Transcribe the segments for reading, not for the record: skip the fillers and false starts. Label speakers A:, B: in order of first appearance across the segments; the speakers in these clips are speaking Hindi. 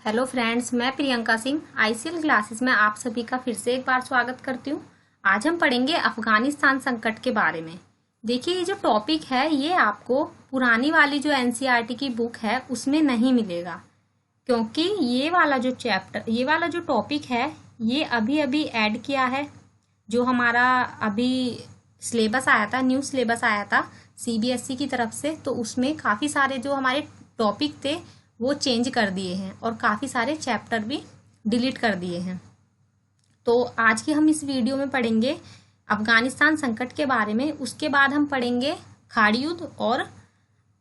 A: हेलो फ्रेंड्स, मैं प्रियंका सिंह आईसीएल क्लासेस में आप सभी का फिर से एक बार स्वागत करती हूँ। आज हम पढ़ेंगे अफगानिस्तान संकट के बारे में। देखिए, ये जो टॉपिक है ये आपको पुरानी वाली जो एनसीईआरटी की बुक है उसमें नहीं मिलेगा, क्योंकि ये वाला जो टॉपिक है ये अभी अभी ऐड किया है। जो हमारा अभी सिलेबस आया था, न्यू सिलेबस आया था सीबीएसई की तरफ से, तो उसमें काफ़ी सारे जो हमारे टॉपिक थे वो चेंज कर दिए हैं और काफ़ी सारे चैप्टर भी डिलीट कर दिए हैं। तो आज की हम इस वीडियो में पढ़ेंगे अफगानिस्तान संकट के बारे में। उसके बाद हम पढ़ेंगे खाड़ी युद्ध और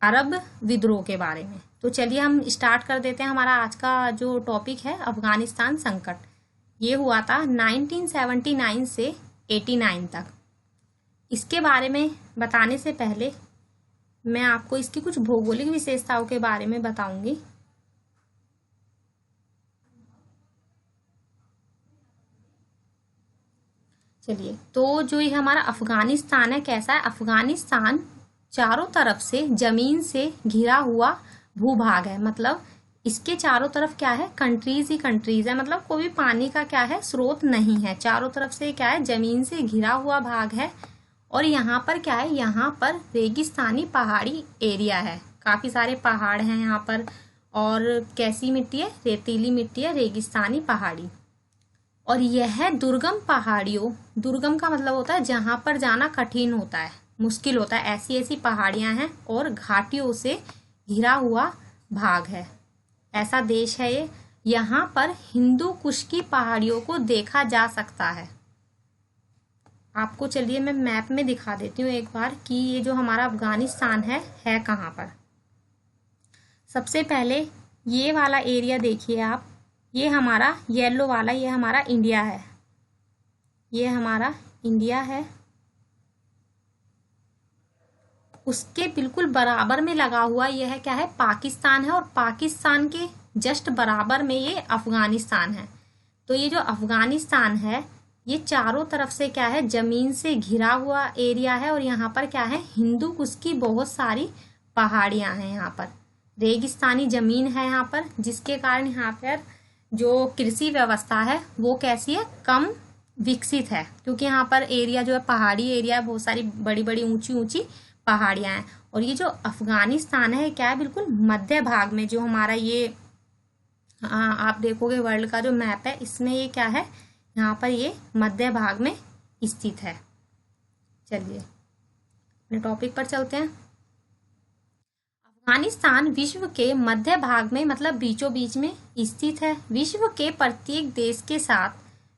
A: अरब विद्रोह के बारे में। तो चलिए हम स्टार्ट कर देते हैं। हमारा आज का जो टॉपिक है अफगानिस्तान संकट, ये हुआ था 1979 से 89 तक। इसके बारे में बताने से पहले मैं आपको इसकी कुछ भौगोलिक विशेषताओं के बारे में बताऊंगी। चलिए, तो जो ये हमारा अफगानिस्तान है कैसा है। अफगानिस्तान चारों तरफ से जमीन से घिरा हुआ भूभाग है। मतलब इसके चारों तरफ क्या है, कंट्रीज ही कंट्रीज है। मतलब कोई भी पानी का क्या है, स्रोत नहीं है। चारों तरफ से क्या है, जमीन से घिरा हुआ भाग है। और यहाँ पर क्या है, यहाँ पर रेगिस्तानी पहाड़ी एरिया है। काफ़ी सारे पहाड़ हैं यहाँ पर। और कैसी मिट्टी है, रेतीली मिट्टी है, रेगिस्तानी पहाड़ी। और यह दुर्गम पहाड़ियों, दुर्गम का मतलब होता है जहाँ पर जाना कठिन होता है, मुश्किल होता है, ऐसी ऐसी पहाड़ियाँ हैं और घाटियों से घिरा हुआ भाग है। ऐसा देश है ये। यहाँ पर हिंदू कुश की पहाड़ियों को देखा जा सकता है। आपको चलिए मैं मैप में दिखा देती हूँ एक बार कि ये जो हमारा अफगानिस्तान है कहाँ पर। सबसे पहले ये वाला एरिया देखिए आप, ये हमारा येलो वाला, ये हमारा इंडिया है। ये हमारा इंडिया है। उसके बिल्कुल बराबर में लगा हुआ यह है क्या है, पाकिस्तान है। और पाकिस्तान के जस्ट बराबर में ये अफगानिस्तान है। तो ये जो अफगानिस्तान है ये चारों तरफ से क्या है, जमीन से घिरा हुआ एरिया है। और यहाँ पर क्या है, हिंदू कुश की बहुत सारी पहाड़ियाँ हैं। यहाँ पर रेगिस्तानी जमीन है यहाँ पर, जिसके कारण यहाँ पर जो कृषि व्यवस्था है वो कैसी है, कम विकसित है। क्योंकि यहाँ पर एरिया जो है पहाड़ी एरिया है, बहुत सारी बड़ी बड़ी ऊंची ऊंची पहाड़ियाँ हैं। और ये जो अफगानिस्तान है क्या है, बिल्कुल मध्य भाग में। जो हमारा ये आप देखोगे वर्ल्ड का जो मैप है, इसमें ये क्या है, यहाँ पर ये मध्य भाग में स्थित है। चलिए अपने टॉपिक पर चलते हैं। अफगानिस्तान विश्व के मध्य भाग में, मतलब बीचों बीच में स्थित है। विश्व के प्रत्येक देश के साथ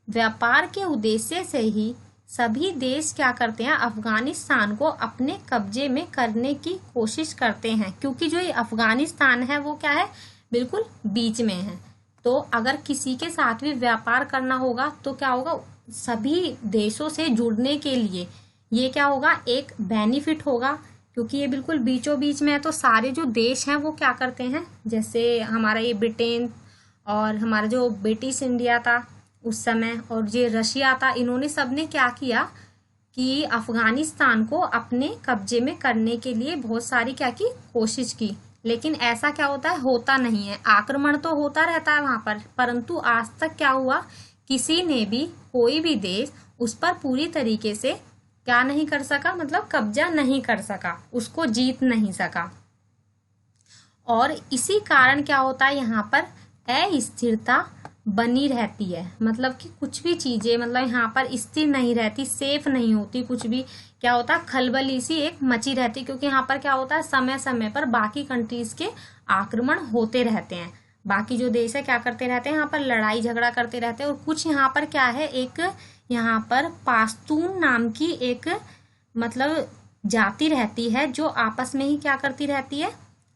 A: व्यापार के उद्देश्य से ही सभी देश क्या करते हैं, अफगानिस्तान को अपने कब्जे में करने की कोशिश करते हैं। क्योंकि जो ये अफगानिस्तान है वो क्या है, बिल्कुल बीच में है। तो अगर किसी के साथ भी व्यापार करना होगा तो क्या होगा, सभी देशों से जुड़ने के लिए ये क्या होगा, एक बेनिफिट होगा। क्योंकि ये बिल्कुल बीचों बीच में है तो सारे जो देश हैं वो क्या करते हैं, जैसे हमारा ये ब्रिटेन और हमारा जो ब्रिटिश इंडिया था उस समय, और ये रशिया था, इन्होंने सबने क्या किया कि अफगानिस्तान को अपने कब्जे में करने के लिए बहुत सारी क्या की कोशिश की। लेकिन ऐसा क्या होता है, होता नहीं है। आक्रमण तो होता रहता है वहां पर, परंतु आज तक क्या हुआ, किसी ने भी, कोई भी देश उस पर पूरी तरीके से क्या नहीं कर सका, मतलब कब्जा नहीं कर सका, उसको जीत नहीं सका। और इसी कारण क्या होता है, यहाँ पर अस्थिरता बनी रहती है। मतलब कि कुछ भी चीजें मतलब यहाँ पर स्थिर नहीं रहती, सेफ नहीं होती। कुछ भी क्या होता है, खलबली सी एक मची रहती। क्योंकि यहाँ पर क्या होता है, समय समय पर बाकी कंट्रीज के आक्रमण होते रहते हैं। बाकी जो देश है क्या करते रहते हैं, यहाँ पर लड़ाई झगड़ा करते रहते हैं। और कुछ यहाँ पर क्या है, एक यहाँ पर पाश्तून नाम की एक मतलब जाति रहती है, जो आपस में ही क्या करती रहती है,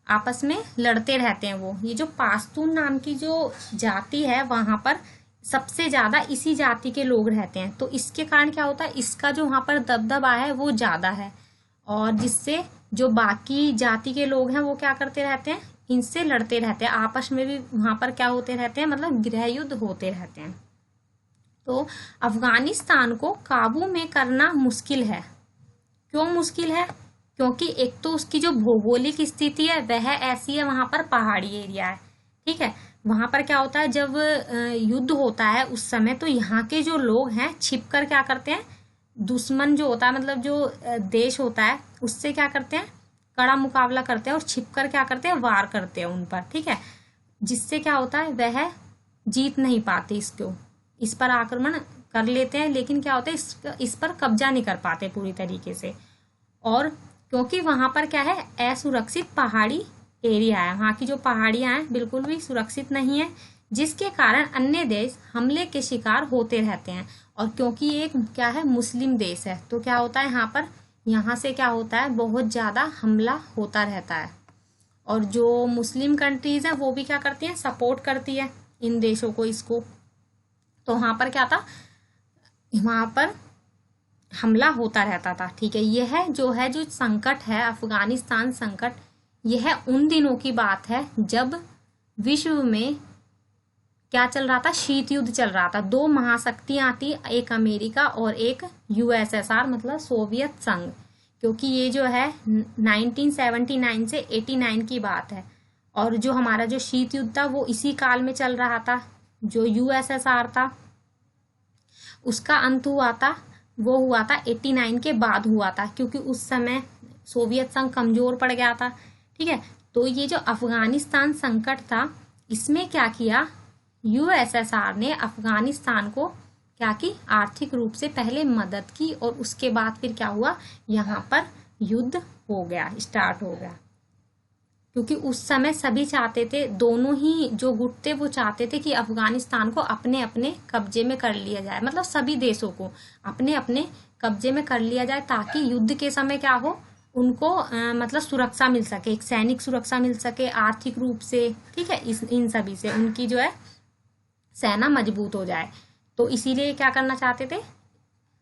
A: आपस में लड़ते रहते हैं वो। ये जो पाश्तून नाम की जो जाति है वहां पर सबसे ज्यादा इसी जाति के लोग रहते हैं। तो इसके कारण क्या होता है, इसका जो वहां पर दबदबा है वो ज्यादा है। और जिससे जो बाकी जाति के लोग हैं वो क्या करते रहते हैं, इनसे लड़ते रहते हैं। आपस में भी वहां पर क्या होते रहते हैं, मतलब गृह युद्ध होते रहते हैं। तो अफगानिस्तान को काबू में करना मुश्किल है। क्यों मुश्किल है, क्योंकि एक तो उसकी जो भौगोलिक स्थिति है वह ऐसी है, वहां पर पहाड़ी एरिया है, ठीक है। वहां पर क्या होता है, जब युद्ध होता है उस समय तो यहाँ के जो लोग हैं छिप कर क्या करते हैं, दुश्मन जो होता है मतलब जो देश होता है उससे क्या करते हैं, कड़ा मुकाबला करते हैं और छिप कर क्या करते हैं, वार करते हैं उन पर, ठीक है। जिससे क्या होता है, वह जीत नहीं पाते इसको, इस पर आक्रमण कर लेते हैं लेकिन क्या होता है, इस पर कब्जा नहीं कर पाते पूरी तरीके से। और क्योंकि वहां पर क्या है, असुरक्षित पहाड़ी एरिया है, वहाँ की जो पहाड़ियां हैं बिल्कुल भी सुरक्षित नहीं है, जिसके कारण अन्य देश हमले के शिकार होते रहते हैं। और क्योंकि ये एक क्या है, मुस्लिम देश है, तो क्या होता है यहाँ पर, यहाँ से क्या होता है, बहुत ज़्यादा हमला होता रहता है। और जो मुस्लिम कंट्रीज हैं वो भी क्या करती हैं, सपोर्ट करती है इन देशों को, इसको। तो वहाँ पर क्या था, वहाँ पर हमला होता रहता था, ठीक है। यह जो संकट है, अफगानिस्तान संकट, यह उन दिनों की बात है जब विश्व में क्या चल रहा था, शीत युद्ध चल रहा था। दो महाशक्तियां थी, एक अमेरिका और एक यूएसएसआर मतलब सोवियत संघ। क्योंकि ये जो है 1979 से 89 की बात है, और जो हमारा जो शीत युद्ध था वो इसी काल में चल रहा था। जो यूएसएसआर था उसका अंत हुआ था, वो हुआ था 89 के बाद हुआ था, क्योंकि उस समय सोवियत संघ कमजोर पड़ गया था, ठीक है। तो ये जो अफगानिस्तान संकट था, इसमें क्या किया, यूएसएसआर ने अफगानिस्तान को क्या की, आर्थिक रूप से पहले मदद की, और उसके बाद फिर क्या हुआ, यहाँ पर युद्ध हो गया, स्टार्ट हो गया। क्योंकि उस समय सभी चाहते थे, दोनों ही जो गुट थे वो चाहते थे कि अफगानिस्तान को अपने अपने कब्जे में कर लिया जाए, मतलब सभी देशों को अपने अपने कब्जे में कर लिया जाए, ताकि युद्ध के समय क्या हो, उनको मतलब सुरक्षा मिल सके, एक सैनिक सुरक्षा मिल सके, आर्थिक रूप से, ठीक है। इन सभी से उनकी जो है सेना मजबूत हो जाए। तो इसीलिए क्या करना चाहते थे,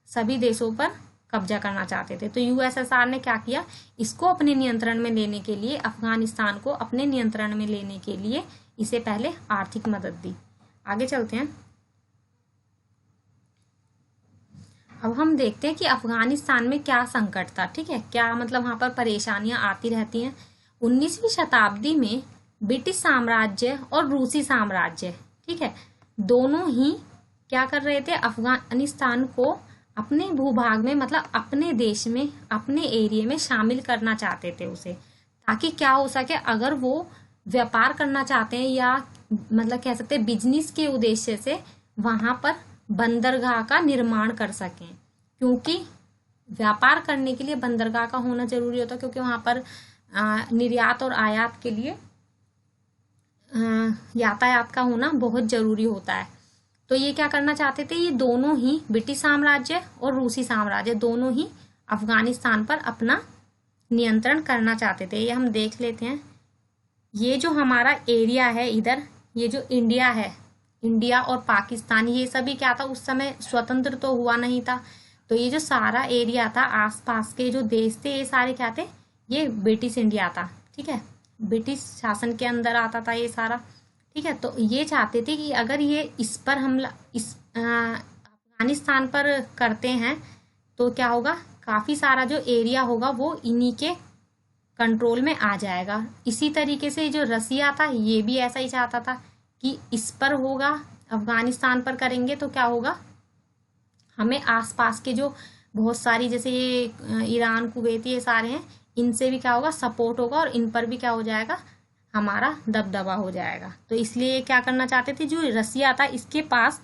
A: सभी देशों पर कब्जा करना चाहते थे। तो यूएसएसआर ने क्या किया, इसको अपने नियंत्रण में लेने के लिए, अफगानिस्तान को अपने नियंत्रण में लेने के लिए इसे पहले आर्थिक मदद दी। आगे चलते हैं। अब हम देखते हैं कि अफगानिस्तान में क्या संकट था, ठीक है, क्या मतलब वहां पर परेशानियां आती रहती हैं। 19वीं शताब्दी में ब्रिटिश साम्राज्य और रूसी साम्राज्य, ठीक है, दोनों ही क्या कर रहे थे, अफगानिस्तान को अपने भूभाग में मतलब अपने देश में, अपने एरिया में शामिल करना चाहते थे उसे, ताकि क्या हो सके, अगर वो व्यापार करना चाहते हैं या मतलब कह सकते हैं बिजनेस के उद्देश्य से वहां पर बंदरगाह का निर्माण कर सकें। क्योंकि व्यापार करने के लिए बंदरगाह का होना जरूरी होता है, क्योंकि वहां पर निर्यात और आयात के लिए यातायात का होना बहुत जरूरी होता है। तो ये क्या करना चाहते थे, ये दोनों ही, ब्रिटिश साम्राज्य और रूसी साम्राज्य दोनों ही अफगानिस्तान पर अपना नियंत्रण करना चाहते थे। ये हम देख लेते हैं। ये जो हमारा एरिया है इधर, ये जो इंडिया है, इंडिया और पाकिस्तान, ये सभी क्या था, उस समय स्वतंत्र तो हुआ नहीं था। तो ये जो सारा एरिया था, आसपास के जो देश थे, ये सारे क्या थे, ये ब्रिटिश इंडिया था, ठीक है, ब्रिटिश शासन के अंदर आता था ये सारा, ठीक है। तो ये चाहते थे कि अगर ये इस पर हमला इस अफगानिस्तान पर करते हैं तो क्या होगा, काफी सारा जो एरिया होगा वो इन्हीं के कंट्रोल में आ जाएगा। इसी तरीके से जो रसिया था, ये भी ऐसा ही चाहता था कि इस पर होगा, अफगानिस्तान पर करेंगे तो क्या होगा, हमें आसपास के जो बहुत सारी, जैसे ये ईरान, कुवैत, ये सारे हैं, इनसे भी क्या होगा, सपोर्ट होगा, और इन पर भी क्या हो जाएगा, हमारा दबदबा हो जाएगा। तो इसलिए क्या करना चाहते थे, जो रसिया था इसके पास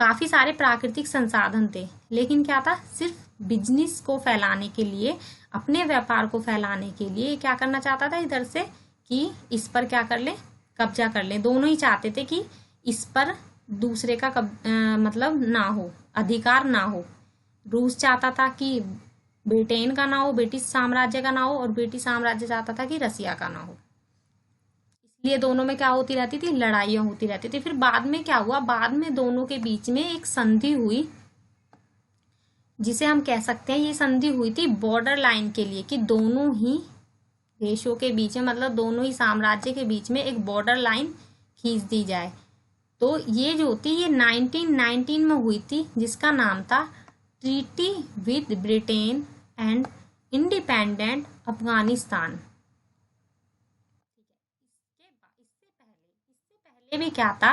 A: काफी सारे प्राकृतिक संसाधन थे, लेकिन क्या था, सिर्फ बिजनेस को फैलाने के लिए, अपने व्यापार को फैलाने के लिए क्या करना चाहता था इधर से, कि इस पर क्या कर ले, कब्जा कर ले। दोनों ही चाहते थे कि इस पर दूसरे का मतलब ना हो, अधिकार ना हो। रूस चाहता था कि ब्रिटेन का ना हो, ब्रिटिश साम्राज्य का ना हो, और ब्रिटिश साम्राज्य चाहता था कि रसिया का ना हो। इसलिए दोनों में क्या होती रहती थी, लड़ाइयां होती रहती थी। फिर बाद में क्या हुआ, बाद में दोनों के बीच में एक संधि हुई, जिसे हम कह सकते हैं, ये संधि हुई थी बॉर्डर लाइन के लिए, कि दोनों ही देशों के बीच में, मतलब दोनों ही साम्राज्य के बीच में एक बॉर्डर लाइन खींच दी जाए। तो ये जो थी, ये 1919 में हुई थी, जिसका नाम था treaty with Britain and independent Afghanistan. इससे ये भी क्या था,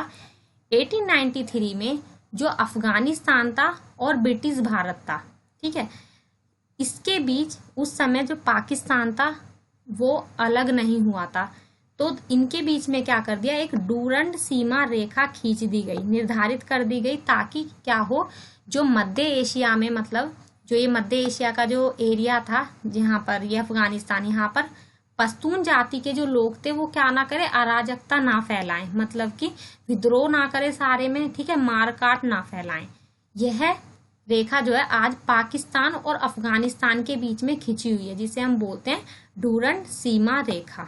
A: 1893 में जो अफगानिस्तान था और ब्रिटिश भारत था, ठीक है, इसके बीच उस समय जो पाकिस्तान था वो अलग नहीं हुआ था, तो इनके बीच में क्या कर दिया, एक डूरंड सीमा रेखा खींच दी गई, निर्धारित कर दी गई, ताकि क्या हो, जो मध्य एशिया में, मतलब जो ये मध्य एशिया का जो एरिया था जहाँ पर ये अफगानिस्तान, यहाँ पर पश्तून जाति के जो लोग थे वो क्या ना करे, अराजकता ना फैलाएं, मतलब कि विद्रोह ना करे सारे में, ठीक है, मारकाट ना फैलाएं। यह रेखा जो है आज पाकिस्तान और अफगानिस्तान के बीच में खिंची हुई है, जिसे हम बोलते हैं डूरंड सीमा रेखा।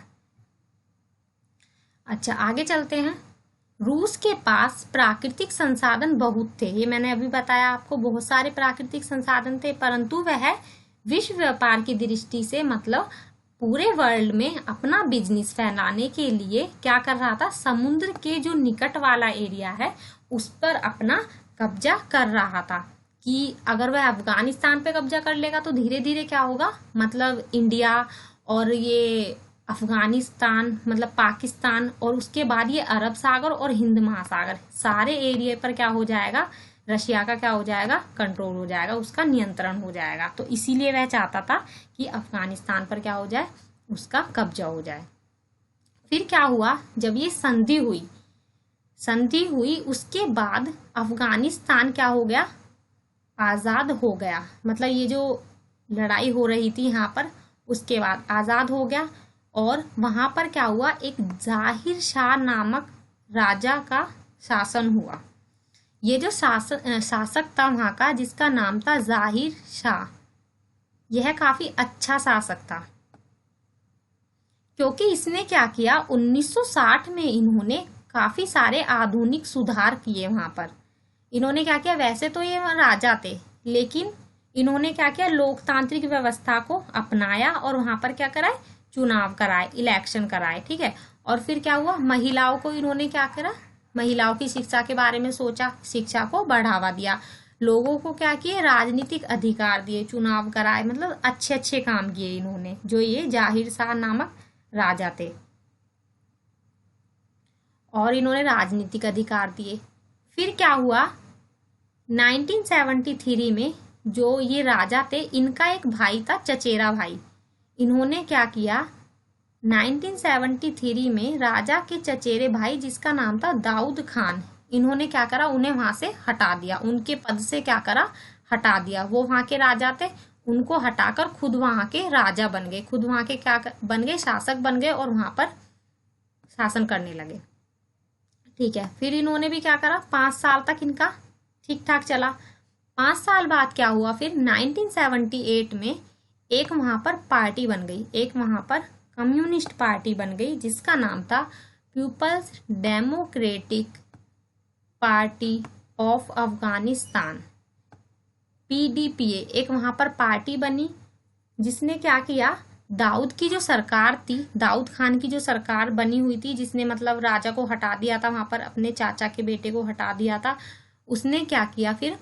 A: अच्छा, आगे चलते हैं। रूस के पास प्राकृतिक संसाधन बहुत थे, ये मैंने अभी बताया आपको, बहुत सारे प्राकृतिक संसाधन थे, परंतु वह विश्व व्यापार की दृष्टि से, मतलब पूरे वर्ल्ड में अपना बिजनेस फैलाने के लिए क्या कर रहा था, समुद्र के जो निकट वाला एरिया है उस पर अपना कब्जा कर रहा था, कि अगर वह अफगानिस्तान पे कब्जा कर लेगा तो धीरे धीरे क्या होगा, मतलब इंडिया और ये अफगानिस्तान, मतलब पाकिस्तान, और उसके बाद ये अरब सागर और हिंद महासागर, सारे एरिया पर क्या हो जाएगा, रशिया का क्या हो जाएगा, कंट्रोल हो जाएगा, उसका नियंत्रण हो जाएगा। तो इसीलिए वह चाहता था कि अफगानिस्तान पर क्या हो जाए, उसका कब्जा हो जाए। फिर क्या हुआ, जब ये संधि हुई उसके बाद अफगानिस्तान क्या हो गया, आज़ाद हो गया, मतलब ये जो लड़ाई हो रही थी यहाँ पर उसके बाद आज़ाद हो गया, और वहां पर क्या हुआ, एक जाहिर शाह नामक राजा का शासन हुआ। ये जो शासक था वहां का, जिसका नाम था जाहिर शाह, यह काफी अच्छा शासक था, क्योंकि इसने क्या किया, 1960 में इन्होंने काफी सारे आधुनिक सुधार किए वहां पर। इन्होंने क्या किया, वैसे तो ये राजा थे, लेकिन इन्होंने क्या किया, लोकतांत्रिक व्यवस्था को अपनाया और वहां पर क्या कराए, चुनाव कराए, इलेक्शन कराए, ठीक है। और फिर क्या हुआ, महिलाओं को इन्होंने क्या करा, महिलाओं की शिक्षा के बारे में सोचा, शिक्षा को बढ़ावा दिया, लोगों को क्या किए, राजनीतिक अधिकार दिए, चुनाव कराए, मतलब अच्छे अच्छे काम किए इन्होंने, जो ये जाहिर शाह नामक राजा थे, और इन्होंने राजनीतिक अधिकार दिए। फिर क्या हुआ, 1973 में जो ये राजा थे, इनका एक भाई था, चचेरा भाई। इन्होंने क्या किया, 1973 में राजा के चचेरे भाई, जिसका नाम था दाऊद खान, इन्होंने क्या करा, उन्हें वहां से हटा दिया, उनके पद से क्या करा, हटा दिया। वो वहां के राजा थे, उनको हटाकर खुद वहां के राजा बन गए, खुद वहां के क्या बन गए, शासक बन गए, और वहां पर शासन करने लगे, ठीक है। फिर इन्होंने भी क्या करा, 5 साल तक इनका ठीक ठाक चला। 5 साल बाद क्या हुआ, फिर 1978 में एक वहां पर पार्टी बन गई, एक वहां पर कम्युनिस्ट पार्टी बन गई, जिसका नाम था People's Democratic Party of Afghanistan, PDPA। एक वहां पर पार्टी बनी, जिसने क्या किया, दाऊद की जो सरकार थी, दाऊद खान की जो सरकार बनी हुई थी, जिसने मतलब राजा को हटा दिया था वहां पर, अपने चाचा के बेटे को हटा दिया था, उसने क्या किया फिर,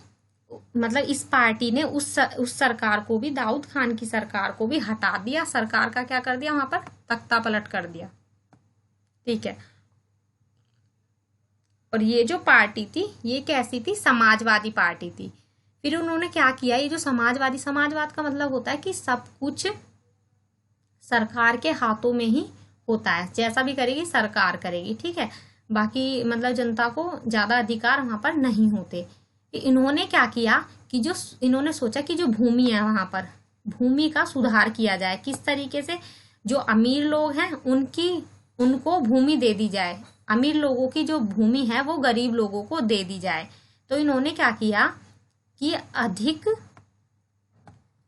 A: मतलब इस पार्टी ने उस सरकार को भी, दाऊद खान की सरकार को भी हटा दिया, सरकार का क्या कर दिया, वहां पर तख्ता पलट कर दिया, ठीक है। और ये जो पार्टी थी, ये कैसी थी, समाजवादी पार्टी थी। फिर उन्होंने क्या किया, ये जो समाजवाद का मतलब होता है कि सब कुछ सरकार के हाथों में ही होता है, जैसा भी करेगी सरकार करेगी, ठीक है, बाकी मतलब जनता को ज्यादा अधिकार वहां पर नहीं होते। इन्होंने क्या किया कि जो इन्होंने सोचा कि जो भूमि है वहां पर, भूमि का सुधार किया जाए, किस तरीके से, जो अमीर लोग हैं उनको भूमि दे दी जाए, अमीर लोगों की जो भूमि है वो गरीब लोगों को दे दी जाए। तो इन्होंने क्या किया कि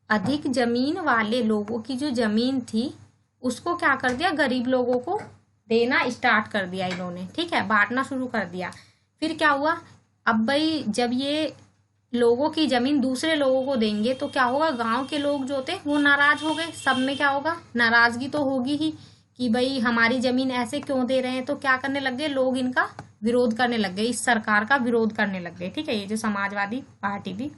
A: अधिक जमीन वाले लोगों की जो जमीन थी उसको क्या कर दिया, गरीब लोगों को देना स्टार्ट कर दिया इन्होंने, ठीक है, बांटना शुरू कर दिया। फिर क्या हुआ, अब भाई जब ये लोगों की जमीन दूसरे लोगों को देंगे तो क्या होगा, गांव के लोग जो थे वो नाराज हो गए, सब में क्या होगा, नाराजगी तो होगी ही कि भाई हमारी जमीन ऐसे क्यों दे रहे हैं। तो क्या करने लग गए, लोग इनका विरोध करने लग गए, इस सरकार का विरोध करने लग गए, ठीक है, ये जो समाजवादी पार्टी थी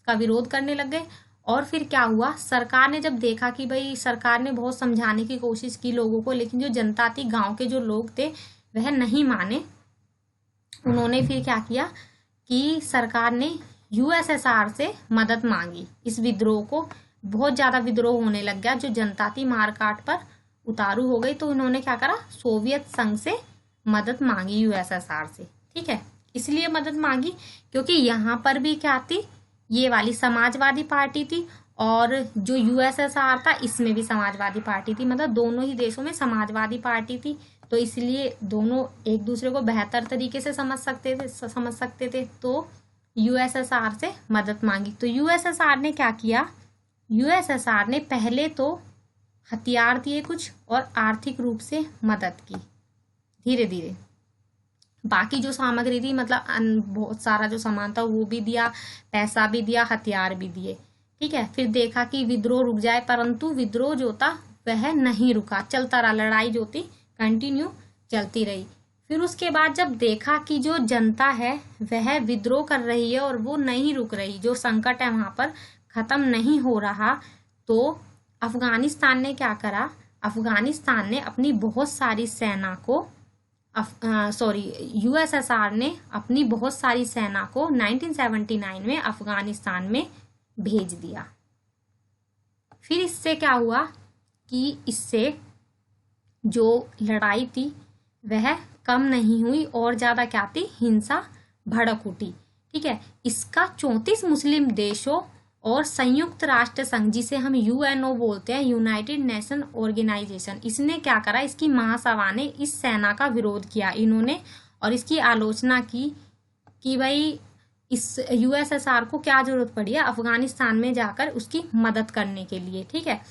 A: का विरोध करने लग गए। और फिर क्या हुआ, सरकार ने जब देखा कि भाई सरकार ने बहुत समझाने की कोशिश की लोगों को, लेकिन जो जनता थी, गांव के जो लोग थे वह नहीं माने, उन्होंने फिर क्या किया कि सरकार ने यूएसएसआर से मदद मांगी। इस विद्रोह को, बहुत ज़्यादा विद्रोह होने लग गया, जो जनता थी मार काट पर उतारू हो गई, तो उन्होंने क्या करा, सोवियत संघ से मदद मांगी यूएसएसआर से। ठीक है, इसलिए मदद मांगी क्योंकि यहाँ पर भी क्या थी, ये वाली समाजवादी पार्टी थी, और जो यूएसएसआर था इसमें भी समाजवादी पार्टी थी, मतलब दोनों ही देशों में समाजवादी पार्टी थी, तो इसलिए दोनों एक दूसरे को बेहतर तरीके से समझ सकते थे, तो यूएसएसआर से मदद मांगी। तो यूएसएसआर ने क्या किया, यूएसएसआर ने पहले तो हथियार दिए कुछ और आर्थिक रूप से मदद की, धीरे धीरे बाकी जो सामग्री थी, मतलब बहुत सारा जो सामान था वो भी दिया, पैसा भी दिया, हथियार भी दिए। ठीक है, फिर देखा कि विद्रोह रुक जाए, परंतु विद्रोह जो था वह नहीं रुका, चलता रहा, लड़ाई जो थी कंटिन्यू चलती रही। फिर उसके बाद जब देखा कि जो जनता है वह विद्रोह कर रही है और वो नहीं रुक रही, जो संकट है वहां पर खत्म नहीं हो रहा, तो अफगानिस्तान ने क्या करा, अफगानिस्तान ने अपनी बहुत सारी सेना को यूएसएसआर ने अपनी बहुत सारी सेना को 1979 में अफगानिस्तान में भेज दिया। फिर इससे क्या हुआ कि इससे जो लड़ाई थी वह कम नहीं हुई और ज़्यादा क्या थी, हिंसा भड़क उठी। ठीक है, इसका 34 मुस्लिम देशों और संयुक्त राष्ट्र संघ, जिसे हम यूएनओ बोलते हैं, यूनाइटेड नेशन ऑर्गेनाइजेशन, इसने क्या करा, इसकी महासभा ने इस सेना का विरोध किया इन्होंने, और इसकी आलोचना की कि भाई इस यूएसएसआर को क्या जरूरत पड़ी है अफगानिस्तान में जाकर उसकी मदद करने के लिए। ठीक है,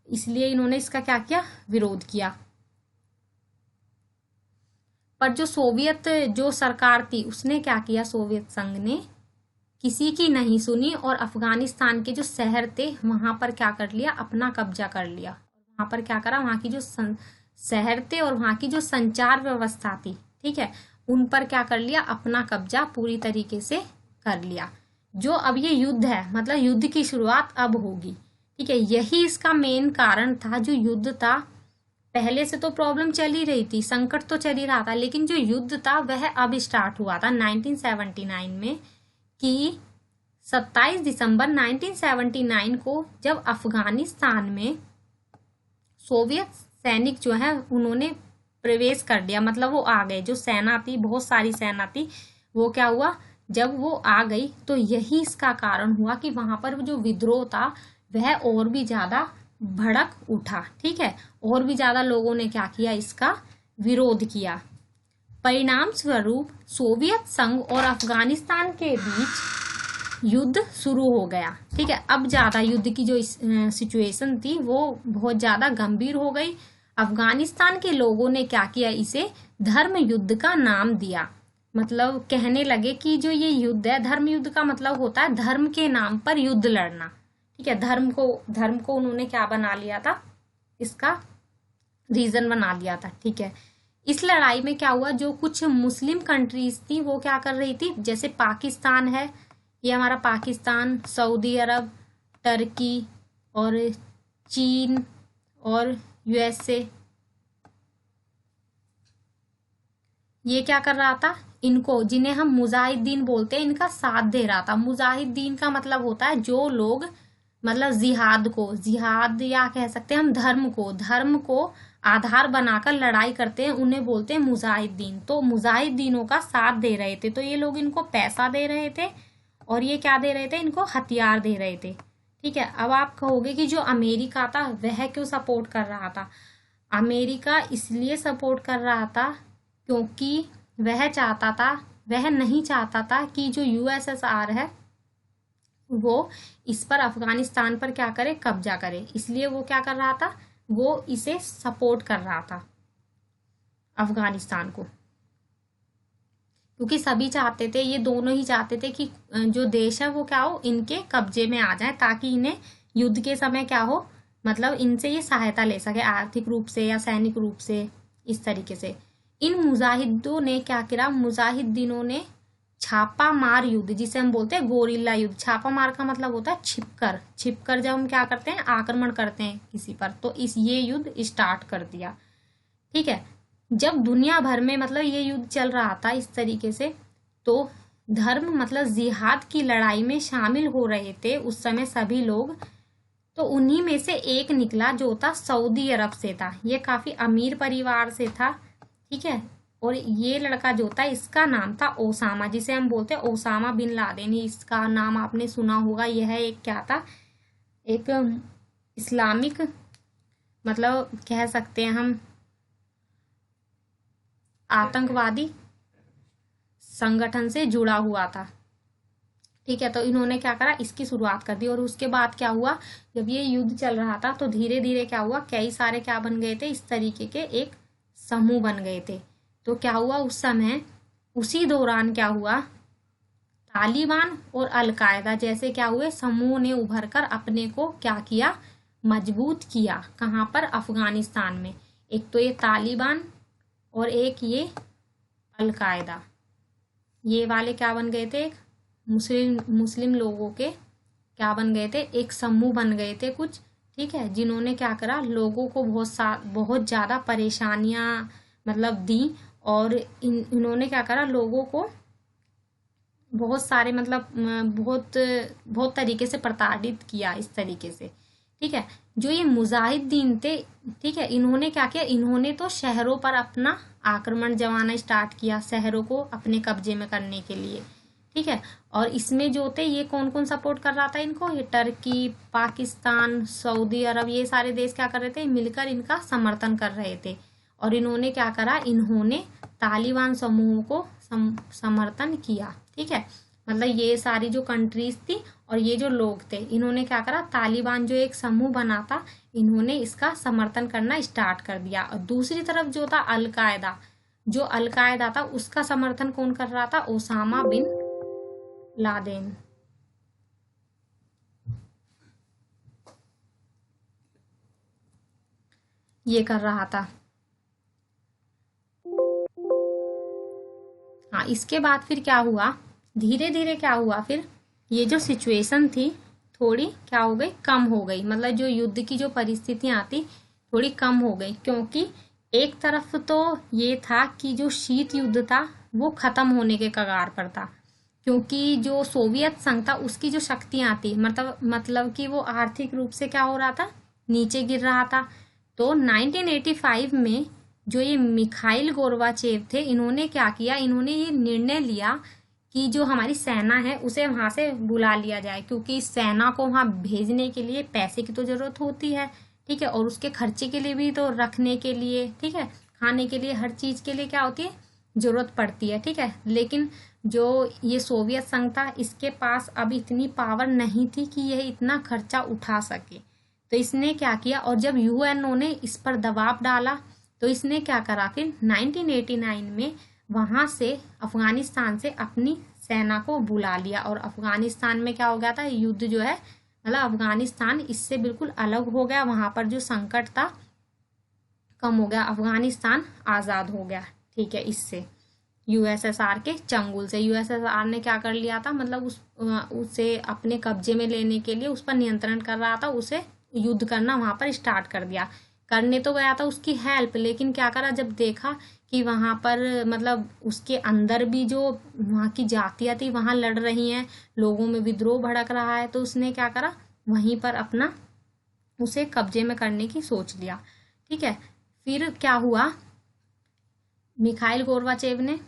A: इसलिए इन्होंने इसका क्या किया, विरोध किया। पर जो सोवियत जो सरकार थी उसने क्या किया, सोवियत संघ ने किसी की नहीं सुनी और अफगानिस्तान के जो शहर थे वहां पर क्या कर लिया, अपना कब्जा कर लिया। वहां पर क्या करा, वहां की जो शहर थे और वहां की जो संचार व्यवस्था थी, ठीक है, उन पर क्या कर लिया, अपना कब्जा पूरी तरीके से कर लिया। जो अब ये युद्ध है, मतलब युद्ध की शुरुआत अब होगी। ठीक है, यही इसका मेन कारण था। जो युद्ध था, पहले से तो प्रॉब्लम चल ही रही थी, संकट तो चल ही रहा था, लेकिन जो युद्ध था वह अब स्टार्ट हुआ था 1979 में, कि 27 दिसंबर 1979 को जब अफगानिस्तान में सोवियत सैनिक जो है उन्होंने प्रवेश कर दिया, मतलब वो आ गए। जो सेना थी, बहुत सारी सेना थी, वो क्या हुआ, जब वो आ गई तो यही इसका कारण हुआ कि वहां पर जो विद्रोह था वह और भी ज्यादा भड़क उठा। ठीक है, और भी ज्यादा लोगों ने क्या किया, इसका विरोध किया। परिणाम स्वरूप सोवियत संघ और अफगानिस्तान के बीच युद्ध शुरू हो गया। ठीक है, अब ज्यादा युद्ध की जो सिचुएशन थी वो बहुत ज्यादा गंभीर हो गई। अफगानिस्तान के लोगों ने क्या किया, इसे धर्म युद्ध का नाम दिया। मतलब कहने लगे कि जो ये युद्ध है, धर्म युद्ध का मतलब होता है धर्म के नाम पर युद्ध लड़ना। ठीक है, धर्म को उन्होंने क्या बना लिया था, इसका रीजन बना दिया था। ठीक है, इस लड़ाई में क्या हुआ, जो कुछ मुस्लिम कंट्रीज थी वो क्या कर रही थी, जैसे पाकिस्तान है, ये हमारा पाकिस्तान, सऊदी अरब, टर्की और चीन और यूएसए, ये क्या कर रहा था, इनको, जिन्हें हम मुजाहिदीन बोलते हैं, इनका साथ दे रहा था। मुजाहिदीन का मतलब होता है जो लोग, मतलब जिहाद या कह सकते हैं हम धर्म को आधार बनाकर लड़ाई करते हैं, उन्हें बोलते हैं मुजाहिदीन। तो मुजाहिदीनों का साथ दे रहे थे, तो ये लोग इनको पैसा दे रहे थे और ये क्या दे रहे थे, इनको हथियार दे रहे थे। ठीक है, अब आप कहोगे कि जो अमेरिका था वह क्यों सपोर्ट कर रहा था। अमेरिका इसलिए सपोर्ट कर रहा था क्योंकि वह नहीं चाहता था कि जो यूएसएसआर है वो इस पर, अफगानिस्तान पर क्या करे, कब्जा करे। इसलिए वो क्या कर रहा था, वो इसे सपोर्ट कर रहा था अफगानिस्तान को, क्योंकि सभी चाहते थे, ये दोनों ही चाहते थे कि जो देश है वो क्या हो, इनके कब्जे में आ जाए, ताकि इन्हें युद्ध के समय क्या हो, मतलब इनसे ये सहायता ले सके आर्थिक रूप से या सैनिक रूप से, इस तरीके से। इन मुजाहिदों ने क्या किया, मुजाहिदीनों ने छापा मार युद्ध, जिसे हम बोलते हैं गोरिल्ला युद्ध। छापा मार का मतलब होता है छिपकर जब हम क्या करते हैं, आक्रमण करते हैं किसी पर, तो ये युद्ध स्टार्ट कर दिया। ठीक है, जब दुनिया भर में मतलब ये युद्ध चल रहा था इस तरीके से, तो धर्म मतलब जिहाद की लड़ाई में शामिल हो रहे थे उस समय सभी लोग। तो उन्हीं में से एक निकला जो था सऊदी अरब से था। ये काफी अमीर परिवार से था, ठीक है। और ये लड़का जो था इसका नाम था ओसामा, जिसे हम बोलते हैं ओसामा बिन लादेन। इसका नाम आपने सुना होगा। यह एक क्या था, एक इस्लामिक मतलब कह सकते हैं हम आतंकवादी संगठन से जुड़ा हुआ था, ठीक है। तो इन्होंने क्या करा, इसकी शुरुआत कर दी। और उसके बाद क्या हुआ, जब ये युद्ध चल रहा था तो धीरे धीरे क्या हुआ, कई सारे क्या बन गए थे, इस तरीके के एक समूह बन गए थे। तो क्या हुआ उस समय, उसी दौरान क्या हुआ, तालिबान और अलकायदा जैसे क्या हुए समूह ने उभर कर अपने को क्या किया, मजबूत किया। कहाँ पर, अफगानिस्तान में। एक तो ये तालिबान और एक ये अलकायदा, ये वाले क्या बन गए थे, एक मुस्लिम लोगों के क्या बन गए थे, एक समूह बन गए थे कुछ, ठीक है। जिन्होंने क्या करा, लोगों को बहुत ज़्यादा परेशानियां मतलब दी। और इन्होंने क्या करा, लोगों को बहुत सारे मतलब बहुत तरीके से प्रताड़ित किया इस तरीके से, ठीक है। जो ये मुजाहिदीन थे, ठीक है, इन्होंने क्या किया, इन्होंने तो शहरों पर अपना आक्रमण जमाना स्टार्ट किया, शहरों को अपने कब्जे में करने के लिए, ठीक है। और इसमें जो थे ये कौन कौन सपोर्ट कर रहा था इनको, ये टर्की, पाकिस्तान, सऊदी अरब, ये सारे देश क्या कर रहे थे, मिलकर इनका समर्थन कर रहे थे। और इन्होंने क्या करा, इन्होंने तालिबान समूह को समर्थन किया, ठीक है। मतलब ये सारी जो कंट्रीज थी और ये जो लोग थे, इन्होंने क्या करा, तालिबान जो एक समूह बना था, इन्होंने इसका समर्थन करना स्टार्ट कर दिया। और दूसरी तरफ जो था अलकायदा, जो अलकायदा था उसका समर्थन कौन कर रहा था, ओसामा बिन लादेन। ये कर रहा था। हाँ, इसके बाद फिर क्या हुआ, धीरे धीरे क्या हुआ, फिर ये जो सिचुएशन थी थोड़ी क्या हो गई, कम हो गई। मतलब जो युद्ध की जो परिस्थितियां आती थोड़ी कम हो गई, क्योंकि एक तरफ तो ये था कि जो शीत युद्ध था वो खत्म होने के कगार पर था, क्योंकि जो सोवियत संघ था उसकी जो शक्तियां थी मतलब कि वो आर्थिक रूप से क्या हो रहा था, नीचे गिर रहा था। तो 1985 में जो ये मिखाइल गोर्बाचेव थे, इन्होंने क्या किया, इन्होंने ये निर्णय लिया कि जो हमारी सेना है उसे वहां से बुला लिया जाए, क्योंकि सेना को वहां भेजने के लिए पैसे की तो जरूरत होती है, ठीक है। और उसके खर्चे के लिए भी, तो रखने के लिए, ठीक है, खाने के लिए, हर चीज के लिए क्या होती है, जरूरत पड़ती है, ठीक है। लेकिन जो ये सोवियत संघ था, इसके पास अब इतनी पावर नहीं थी कि यह इतना खर्चा उठा सके। तो इसने क्या किया, और जब यूएनओ ने इस पर दबाव डाला तो इसने क्या करा, फिर 1989 में वहां से अफगानिस्तान से अपनी सेना को बुला लिया। और अफगानिस्तान में क्या हो गया था, युद्ध जो है मतलब अफगानिस्तान इससे बिल्कुल अलग हो गया। वहां पर जो संकट था कम हो गया, अफगानिस्तान आज़ाद हो गया, ठीक है। इससे यूएसएसआर के चंगुल से यूएसएसआर ने क्या कर लिया था, मतलब उसे अपने कब्जे में लेने के लिए उस पर नियंत्रण कर रहा था, उसे युद्ध करना वहां पर स्टार्ट कर दिया। करने तो गया था उसकी हेल्प, लेकिन क्या करा, जब देखा कि वहां पर मतलब उसके अंदर भी जो वहां की जातियां थी वहां लड़ रही हैं, लोगों में विद्रोह भड़क रहा है, तो उसने क्या करा, वहीं पर अपना उसे कब्जे में करने की सोच लिया, ठीक है। फिर क्या हुआ, मिखाइल गोर्बाचेव ने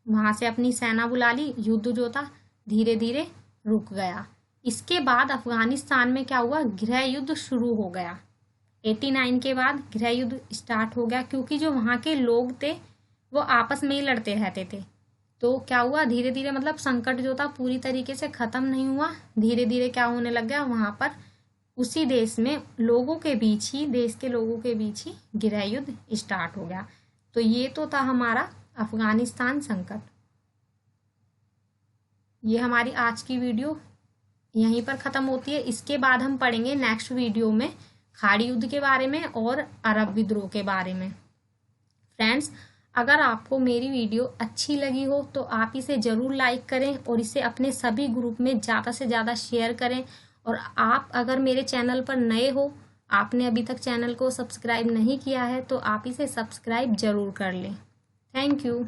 A: वहां से अपनी सेना बुला ली, युद्ध जो था धीरे धीरे रुक गया। इसके बाद अफगानिस्तान में क्या हुआ, गृह युद्ध शुरू हो गया। 89 के बाद गृह युद्ध स्टार्ट हो गया, क्योंकि जो वहां के लोग थे वो आपस में ही लड़ते रहते थे। तो क्या हुआ, धीरे धीरे मतलब संकट जो था पूरी तरीके से खत्म नहीं हुआ, धीरे धीरे क्या होने लग गया, वहां पर उसी देश में लोगों के बीच ही, देश के लोगों के बीच ही गृह युद्ध स्टार्ट हो गया। तो ये तो था हमारा अफगानिस्तान संकट। ये हमारी आज की वीडियो यहीं पर खत्म होती है। इसके बाद हम पढ़ेंगे नेक्स्ट वीडियो में खाड़ी युद्ध के बारे में और अरब विद्रोह के बारे में। फ्रेंड्स, अगर आपको मेरी वीडियो अच्छी लगी हो तो आप इसे ज़रूर लाइक करें और इसे अपने सभी ग्रुप में ज़्यादा से ज़्यादा शेयर करें। और आप अगर मेरे चैनल पर नए हो आपने अभी तक चैनल को सब्सक्राइब नहीं किया है तो आप इसे सब्सक्राइब जरूर कर लें। Thank you.